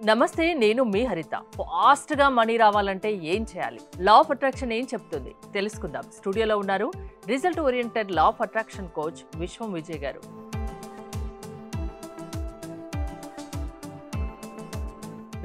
నమస్తే, నేను మీ హరిత. ఫాస్ట్‌గా మనీ రావాలంటే ఏం చేయాలి? లా ఆఫ్ అట్రాక్షన్ ఏం చెప్తుంది? తెలుసుకుందాం. స్టూడియోలో ఉన్నారు result oriented law of attraction coach విశ్వం విజయ్ గారు.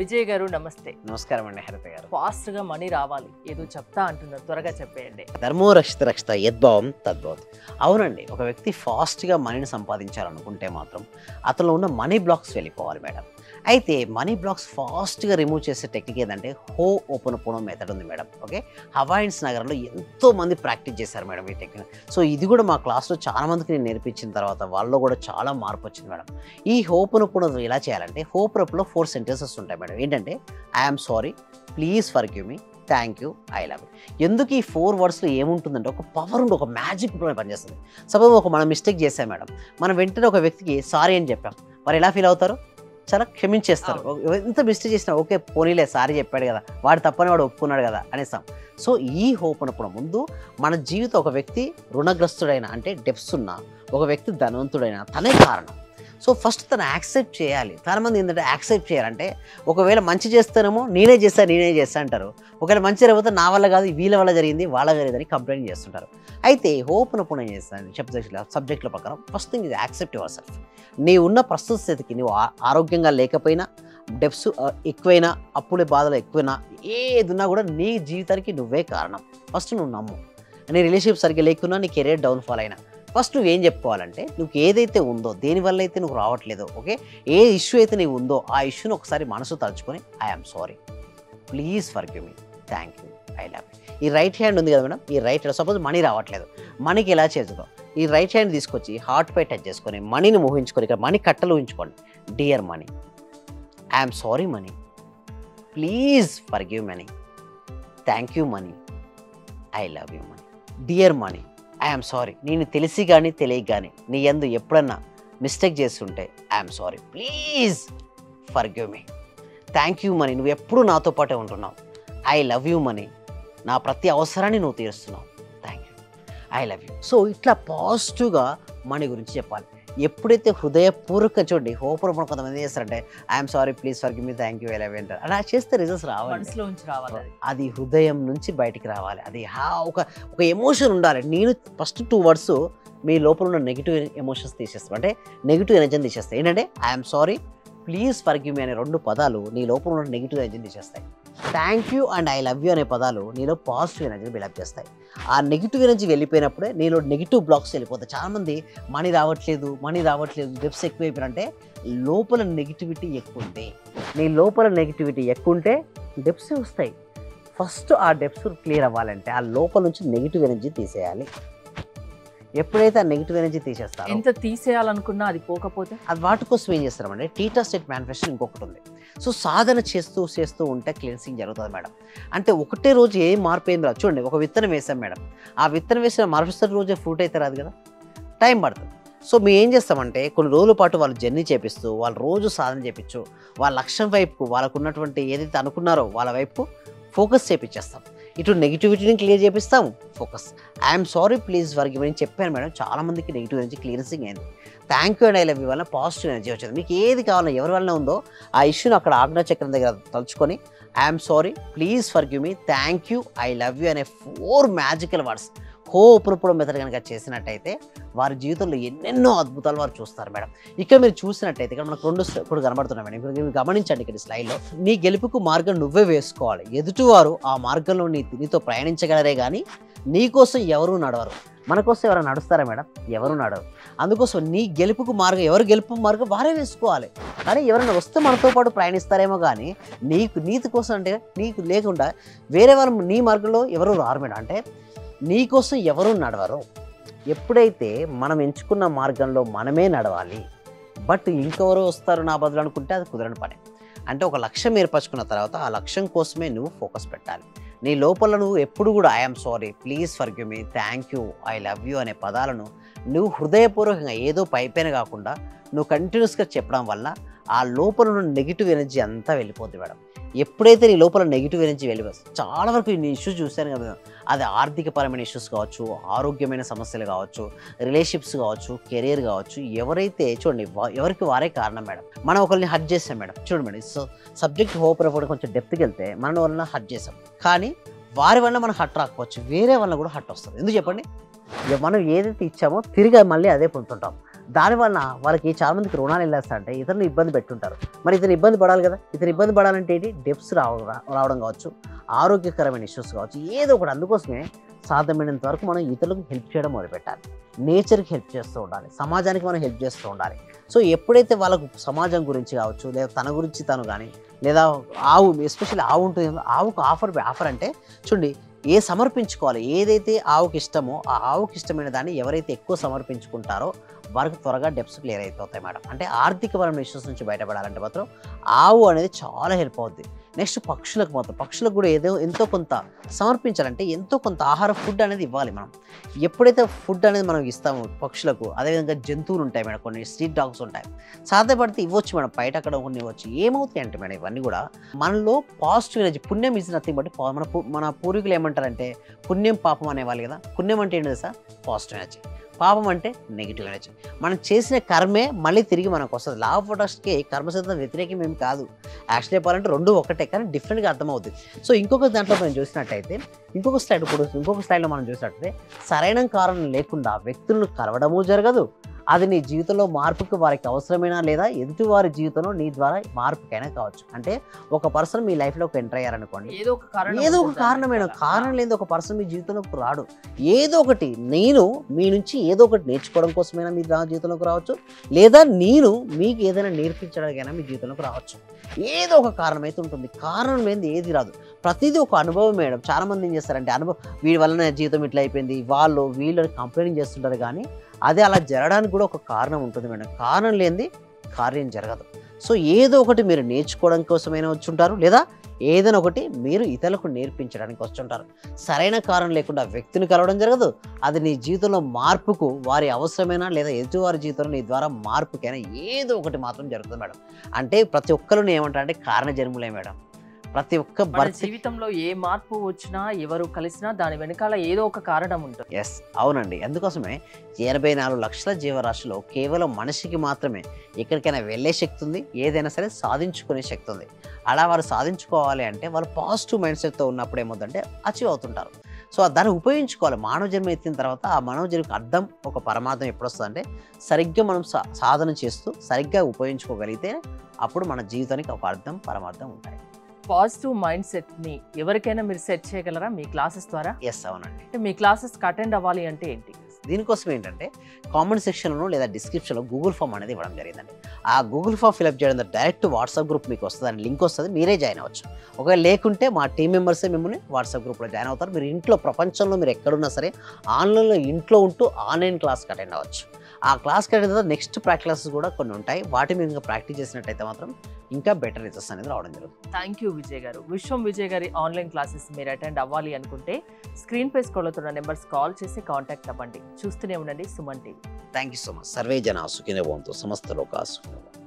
విజయ్ గారు నమస్తే. నమస్కారం అండి హరిత గారు. ఫాస్ట్‌గా మనీ రావాలి, ఏదో చెప్తా అంటున్నారు, త్వరగా చెప్పేయండి. ధర్మో రక్షిత రక్షిత యద్భావం తద్భవతి. అవునండి, ఒక వ్యక్తి ఫాస్ట్గా మనీని సంపాదించాలనుకుంటే మాత్రం అతనిలో ఉన్న మనీ బ్లాక్స్ వెళ్ళిపోవాలి మేడం. అయితే మనీ బ్లాక్స్ ఫాస్ట్గా రిమూవ్ చేసే టెక్నిక్ ఏంటంటే హో ఓపెన్ పోనో మెథడ్ ఉంది మేడం. ఓకే, హవాయిన్స్ నగరంలో ఎంతో మంది ప్రాక్టీస్ చేశారు మేడం ఈ టెక్నిక్. సో ఇది కూడా మా క్లాస్లో చాలా మందికి నేను నేర్పించిన తర్వాత వాళ్ళలో కూడా చాలా మార్పు వచ్చింది మేడం. ఈ ఓపెన్ పోనో ఎలా చేయాలంటే హోప్రప్లో 4 సెంటెన్సెస్ ఉంటాయి మేడం. ఏంటంటే I'm sorry, please forgive me, thank you, I love you. ఎందుకు ఈ 4 వర్డ్స్లో ఏముంటుందంటే ఒక పవర్ ఉండి ఒక మ్యాజిక్ పనిచేస్తుంది. సపోజ్ మనం మిస్టేక్ చేసాం మేడం, మనం వెంటనే ఒక వ్యక్తికి సారీ అని చెప్పాం, మరి ఎలా ఫీల్ అవుతారు? చాలా క్షమించేస్తారు. ఎంత మిస్టేక్ చేసినా ఓకే పోనీలే సారీ చెప్పాడు కదా, వాడు తప్పని వాడు ఒప్పుకున్నాడు కదా అనేస్తాం. సో ఈ హోప్ అన్నప్పుడు ముందు మన జీవితం ఒక వ్యక్తి రుణగ్రస్తుడైన అంటే డెప్స్ ఉన్న ఒక వ్యక్తి ధనవంతుడైన తనే కారణం. సో ఫస్ట్ తను యాక్సెప్ట్ చేయాలి. చాలామంది ఏంటంటే యాక్సెప్ట్ చేయాలంటే ఒకవేళ మంచి చేస్తానేమో నేనే చేస్తా అంటారు. ఒకవేళ మంచి జరిగితే నా వల్ల కాదు వీళ్ళ వల్ల జరిగింది వాళ్ళ జరిగిందని కంప్లైంట్ చేస్తుంటారు. అయితే హోప్ అన్నప్పుడు ఏం చేస్తాను సబ్జెక్టుల ప్రకారం ఫస్ట్ థింగ్ ఇది యాక్సెప్ట్ యువర్ సెల్ఫ్. నీ ఉన్న ప్రస్తుత స్థితికి నువ్వు ఆరోగ్యంగా లేకపోయినా, డెప్స్ ఎక్కువైనా, అప్పుల బాధలు ఎక్కువైనా, ఏదున్నా కూడా నీ జీవితానికి నువ్వే కారణం. ఫస్ట్ నువ్వు నమ్ము. నీ రిలేషన్షిప్ సరిగ్గా లేకున్నా, నీ కెరీర్ డౌన్ఫాల్ అయినా ఫస్ట్ నువ్వేం చెప్పుకోవాలంటే నువ్వు ఏదైతే ఉందో దేనివల్ల అయితే నువ్వు రావట్లేదో, ఓకే, ఏ ఇష్యూ అయితే నీవు ఉందో ఆ ఇష్యూని ఒకసారి మనసు తలుచుకొని I'm sorry, please forgive me, thank you, I love you. ఈ రైట్ హ్యాండ్ ఉంది కదా మేడం, ఈ రైట్ హ్యాండ్ సపోజ్ మనీ రావట్లేదు, మనీకి ఎలా చేద్దాం? ఈ రైట్ హ్యాండ్ తీసుకొచ్చి హార్ట్ పై టచ్ చేసుకొని మనీని ఊహించుకొని ఇక్కడ మనీ కట్టలు ఊహించుకోండి. Dear money, I'm sorry money, please forgive money, thank you money, I love you money. Dear money, I'm sorry, నేను తెలిసి కానీ తెలియక కానీ నీ యందు ఎప్పుడన్నా మిస్టేక్ చేస్తుంటే I'm sorry, please forgive me, thank you money, నువ్వు ఎప్పుడు నాతో పాటే ఉంటున్నావు, ఐ లవ్ యూ మనీ, నా ప్రతి అవసరాన్ని నువ్వు తీరుస్తున్నావు, thank you, I love you. So ఇట్లా పాజిటివ్గా మనీ గురించి చెప్పాలి. ఎప్పుడైతే హృదయపూర్వక చూడండి హోప్రూపం కొంతమంది చేస్తారంటే I'm sorry, please forgive me, thank you, I love you అంటారు. అలా చేస్తే రిజల్ట్స్ రావాలి. అది హృదయం నుంచి బయటికి రావాలి. అది ఒక ఎమోషన్ ఉండాలి. నేను ఫస్ట్ 2 వర్డ్స్ మీ లోపల ఉన్న నెగిటివ్ ఎమోషన్స్ తీసేస్తాను, అంటే నెగిటివ్ ఎనర్జీని తీసేస్తాయి. ఏంటంటే I'm sorry, please forgive me అనే 2 పదాలు నీ లోపల ఉన్న నెగిటివ్ ఎనర్జీని తీసేస్తాయి. Thank you and I love you అనే పదాలు నీలో పాజిటివ్ ఎనర్జీని బిల్డప్ చేస్తాయి. ఆ నెగిటివ్ ఎనర్జీ వెళ్ళిపోయినప్పుడే నీలో నెగిటివ్ బ్లాక్స్ వెళ్ళిపోతాయి. చాలామంది మనీ రావట్లేదు డెప్స్ ఎక్కువైపోయినంటే లోపల నెగిటివిటీ ఎక్కువ ఉంది. నీ లోపల నెగిటివిటీ ఎక్కువ ఉంటే డెప్స్ వస్తాయి. ఫస్ట్ ఆ డెప్స్ క్లియర్ అవ్వాలంటే ఆ లోపల నుంచి నెగిటివ్ ఎనర్జీ తీసేయాలి. ఎప్పుడైతే ఆ నెగిటివ్ ఎనర్జీ తీసేస్తారో, ఎంత తీసేయాలనుకున్నా అది పోకపోతే అది వాటి కోసం ఏం చేస్తారంటే టీటా స్టేట్ మేనిఫెస్టేషన్ ఇంకొకటి ఉంది. సో సాధన చేస్తూ ఉంటే క్లెన్సింగ్ జరుగుతుంది మేడం. అంటే ఒకటే రోజు ఏం మార్పు ఏం రాదు. చూడండి, ఒక విత్తనం వేసాం మేడం, ఆ విత్తనం వేసిన మరుసటి రోజే ఫ్రూట్ అయితే రాదు కదా, టైం పడుతుంది. సో మేము ఏం చేస్తామంటే కొన్ని రోజుల పాటు వాళ్ళు జర్నీ చేపిస్తూ వాళ్ళు రోజు సాధన చేపించు, వాళ్ళ లక్ష్యం వైపుకు వాళ్ళకు ఉన్నటువంటి ఏదైతే అనుకున్నారో వాళ్ళ వైపు ఫోకస్ చేపించేస్తాం. ఇటు నెగిటివిటీని క్లియర్ చేపిస్తాము, focus. I'm sorry, please forgive అని చెప్పాను మేడం. చాలామందికి నెగిటివ్ ఎనర్జీ క్లియరెన్సింగ్ అయింది. Thank you and I love you వల్ల పాజిటివ్ ఎనర్జీ వచ్చింది. మీకు ఏది కావాలో ఎవరి వల్ల ఉందో ఆ ఇష్యూని అక్కడ ఆజ్ఞా చక్రం దగ్గర తలుచుకొని I'm sorry, please forgive me, thank you, I love you అనే 4 మ్యాజికల్ వర్డ్స్ హోప్రూపం మెథడ్ కనుక చేసినట్టయితే వారి జీవితంలో ఎన్నెన్నో అద్భుతాలు వారు చూస్తారు మేడం. ఇక్కడ మీరు చూసినట్టయితే ఇక్కడ మనకు 2 ఇప్పుడు కనబడుతున్నాయి మేడం. ఇప్పుడు మీరు గమనించండి, ఇక్కడ స్లైడ్లో నీ గెలుపుకు మార్గం నువ్వే వేసుకోవాలి. ఎదుటివారు ఆ మార్గంలో నీతో ప్రయాణించగలరే కానీ నీకోసం ఎవరూ నడవరు. మన కోసం ఎవరైనా నడుస్తారా మేడం? ఎవరు నడవరు. అందుకోసం నీ గెలుపుకు మార్గం, ఎవరు గెలుపు మార్గం వారే వేసుకోవాలి. కానీ ఎవరైనా వస్తే మనతో పాటు ప్రయాణిస్తారేమో కానీ నీతి కోసం అంటే నీకు లేకుండా వేరే వాళ్ళు నీ మార్గంలో ఎవరు రారు మేడం. అంటే నీకోసం ఎవరూ నడవరు. ఎప్పుడైతే మనం ఎంచుకున్న మార్గంలో మనమే నడవాలి, బట్ ఇంకెవరో వస్తారు నా బదులు అనుకుంటే అది కుదరని పని. అంటే ఒక లక్ష్యం ఏర్పరచుకున్న తర్వాత ఆ లక్ష్యం కోసమే నువ్వు ఫోకస్ పెట్టాలి. నీ లోపల నువ్వు ఎప్పుడు కూడా I'm sorry, please forgive me, thank you, I love you అనే పదాలను నువ్వు హృదయపూర్వకంగా ఏదో పైపైన కాకుండా నువ్వు కంటిన్యూస్గా చెప్పడం వల్ల ఆ లోపల ఉన్న నెగిటివ్ ఎనర్జీ అంతా వెళ్ళిపోతుంది మేడం. ఎప్పుడైతే నీ లోపల నెగిటివ్ ఎనర్జీ వెళ్ళిపోతుంది, చాలా వరకు నీ ఇష్యూస్ చూశాను కదా, అది ఆర్థికపరమైన ఇష్యూస్ కావచ్చు, ఆరోగ్యమైన సమస్యలు కావచ్చు, రిలేషన్షిప్స్ కావచ్చు, కెరీర్ కావచ్చు, ఎవరైతే చూడండి ఎవరికి వారే కారణం మేడం. మనం ఒకరిని హర్ట్ చేస్తాం మేడం. చూడండి మేడం, సబ్జెక్ట్ హోప్ కూడా కొంచెం డెప్త్కి వెళ్తే మన వల్ల హర్ట్ చేస్తాం, కానీ వారి వల్ల మనం హర్ట్ రాకపోవచ్చు, వేరే వల్ల కూడా హర్ట్ వస్తుంది. ఎందుకు చెప్పండి? మనం ఏదైతే ఇచ్చామో తిరిగి మళ్ళీ అదే పొందుతుంటాం. దానివల్ల వాళ్ళకి చాలా మందికి రుణాలు వెళ్ళేస్తారంటే ఇతరులు ఇబ్బంది పెట్టుంటారు. మరి ఇతను ఇబ్బంది పడాలి కదా, ఇతను ఇబ్బంది పడాలంటే ఏంటి, డెప్స్ రావడం కావచ్చు, ఆరోగ్యకరమైన ఇష్యూస్ కావచ్చు, ఏదో ఒకటి. అందుకోసమే సాధ్యమైనంత వరకు మనం ఇతరులకు హెల్ప్ చేయడం మొదలుపెట్టాలి, నేచర్కి హెల్ప్ చేస్తూ ఉండాలి, సమాజానికి మనం హెల్ప్ చేస్తూ ఉండాలి. సో ఎప్పుడైతే వాళ్ళకు సమాజం గురించి కావచ్చు, లేదా తన గురించి తను కానీ, లేదా ఆవు, ఎస్పెషల్లీ ఆవు ఉంటుంది, ఆవుకు ఆఫర్ అంటే చూడండి, సమర్పించుకోవాలి. ఏదైతే ఆవుకి ఇష్టమో ఆ ఆవుకి ఇష్టమైన దాన్ని ఎవరైతే ఎక్కువ సమర్పించుకుంటారో వారికి త్వరగా డెప్స్ క్లియర్ అయిపోతాయి మేడం. అంటే ఆర్థికపరమైన ఇష్యూస్ నుంచి బయటపడాలంటే మాత్రం ఆవు అనేది చాలా హెల్ప్ అవుద్ది. నెక్స్ట్ పక్షులకు మాత్రం, పక్షులకు కూడా ఎంతో కొంత సమర్పించాలంటే ఎంతో కొంత ఆహార ఫుడ్ అనేది ఇవ్వాలి మనం. ఎప్పుడైతే ఫుడ్ అనేది మనం ఇస్తామో పక్షులకు, అదేవిధంగా జంతువులు ఉంటాయి మేడం, కొన్ని స్ట్రీట్ డాగ్స్ ఉంటాయి, సాధ్యపడితే ఇవ్వచ్చు మేడం, బయట అక్కడ కొన్ని ఇవ్వచ్చు. ఏమవుతాయి అంటే మేడం ఇవన్నీ కూడా మనలో పాజిటివ్ ఎనర్జీ, పుణ్యం ఈజ్ నథింగ్ బట్ మన పూర్వీకులు ఏమంటారంటే పుణ్యం పాపం అనేవాళ్ళు కదా. పుణ్యం అంటే ఏంటి సార్? Positive energy. పాపం అంటే నెగిటివ్ ఎనర్జీ. మనం చేసిన కర్మే మళ్ళీ తిరిగి మనకు వస్తుంది. లా ఆఫ్ అట్రాక్షన్కి కర్మసిద్ధం వ్యతిరేకం ఏం కాదు. యాక్చువల్లీ చెప్పాలంటే రెండు ఒకటే, కానీ డిఫరెంట్గా అర్థమవుతుంది. సో ఇంకొక దాంట్లో మనం చూసినట్టయితే, ఇంకొక స్లైడ్లో మనం చూసినట్టయితే, సరైన కారణం లేకుండా వ్యక్తులను కలవడము జరగదు. అది నీ జీవితంలో మార్పుకి వారికి అవసరమైనా, లేదా ఎదుటి వారి జీవితంలో నీ ద్వారా మార్పుకైనా కావచ్చు. అంటే ఒక పర్సన్ మీ లైఫ్లోకి ఎంటర్ అయ్యారనుకోండి, ఏదో ఒక కారణమైన కారణం లేదు ఒక పర్సన్ మీ జీవితంలోకి రాడు. ఏదో ఒకటి, నేను మీ నుంచి ఏదో ఒకటి నేర్చుకోవడం కోసమైనా మీ జీవితంలోకి రావచ్చు, లేదా నేను మీకు ఏదైనా నేర్పించడానికైనా మీ జీవితంలోకి రావచ్చు. ఏదో ఒక కారణం అయితే ఉంటుంది. కారణం లేనిది ఏది రాదు. ప్రతిదీ ఒక అనుభవం మేడం. చాలా మంది ఏం చేస్తారంటే, వీడి వల్ల నా జీవితం ఇట్లా అయిపోయింది, వీళ్ళు కంప్లైంట్ చేస్తుంటారు, కానీ అదే అలా జరగడానికి కూడా ఒక కారణం ఉంటుంది మేడం. కారణం లేనిది కార్యం జరగదు. సో ఏదో ఒకటి మీరు నేర్చుకోవడం కోసమైనా వచ్చుంటారు, లేదా ఏదైనా ఒకటి మీరు ఇతరులకు నేర్పించడానికి వచ్చుంటారు. సరైన కారణం లేకుండా వ్యక్తిని కలవడం జరగదు. అది నీ జీవితంలో మార్పుకు వారి అవసరమైనా, లేదా ఎదుటివారి జీవితంలో నీ ద్వారా మార్పుకైనా ఏదో ఒకటి మాత్రం జరుగుతుంది మేడం. అంటే ప్రతి ఒక్కరు ఏమంటారంటే కారణ జన్ములే మేడం. ప్రతి ఒక్క జీవితంలో ఏ మార్పు వచ్చినా, ఎవరు కలిసినా దాని వెనకాల ఏదో ఒక కారణం ఉంటుంది. ఎస్, అవునండి. అందుకోసమే 84 లక్షల జీవరాశిలో కేవలం మనిషికి మాత్రమే ఎక్కడికైనా వెళ్ళే శక్తి ఉంది, ఏదైనా సరే సాధించుకునే శక్తి ఉంది. అలా వారు సాధించుకోవాలి అంటే వాళ్ళు పాజిటివ్ మైండ్ సెట్తో ఉన్నప్పుడు ఏమవుతుందంటే అచీవ్ అవుతుంటారు. సో దాన్ని ఉపయోగించుకోవాలి. మానవ జన్మ ఎత్తిన తర్వాత ఆ మానవ జన్మకి అర్థం, ఒక పరమార్థం ఎప్పుడు వస్తుందంటే సరిగ్గా మనం సాధన చేస్తూ సరిగ్గా ఉపయోగించుకోగలిగితే అప్పుడు మన జీవితానికి ఒక అర్థం, పరమార్థం ఉంటాయి. పాజిటివ్ మైండ్ సెట్ని ఎవరికైనా మీరు సెట్ చేయగలరా మీ క్లాసెస్ ద్వారా? ఎస్, అవునండి. మీ క్లాసెస్కి అటెండ్ అవ్వాలి అంటే ఏంటి? దీనికోసం ఏంటంటే కామెంట్ సెక్షన్లో లేదా డిస్క్రిప్షన్లో గూగుల్ ఫామ్ అనేది ఇవ్వడం జరిగిందండి. ఆ గూగుల్ ఫామ్ ఫిల్అప్ చేయడం డైరెక్ట్ వాట్సాప్ గ్రూప్ మీకు వస్తుంది, లింక్ వస్తుంది, మీరే జాయిన్ అవ్వచ్చు. ఒకవేళ లేకుంటే మా టీం మెంబర్సే మిమ్మల్ని వాట్సాప్ గ్రూప్లో జాయిన్ అవుతారు. మీరు ఇంట్లో, ప్రపంచంలో మీరు ఎక్కడున్నా సరే ఆన్లైన్లో ఇంట్లో ఉంటూ ఆన్లైన్ క్లాస్కి అటెండ్ అవ్వచ్చు. ఆ క్లాస్కి అటెండ్ తర్వాత నెక్స్ట్ క్లాసెస్ కూడా కొన్ని ఉంటాయి. వాటి మీరు ఇంకా ప్రాక్టీస్ చేసినట్టయితే మాత్రం ఇంకా బెటర్ రిజల్ట్స్ అనేది రావడం జరుగుతుంది. థ్యాంక్ యూ విజయ్ గారు. విశ్వం విజయ్ గారి ఆన్లైన్ క్లాసెస్ మీరు అటెండ్ అవ్వాలి అనుకుంటే స్క్రీన్ పై స్క్రోల్ అవుతున్న నెంబర్స్ కాల్ చేసి కాంటాక్ట్ అవ్వండి. చూస్తూనే ఉండండి Suman TV. Thank you so much. Survey జన సుఖినో భవంతు, సమస్త లోకా సుఖినో భవంతు.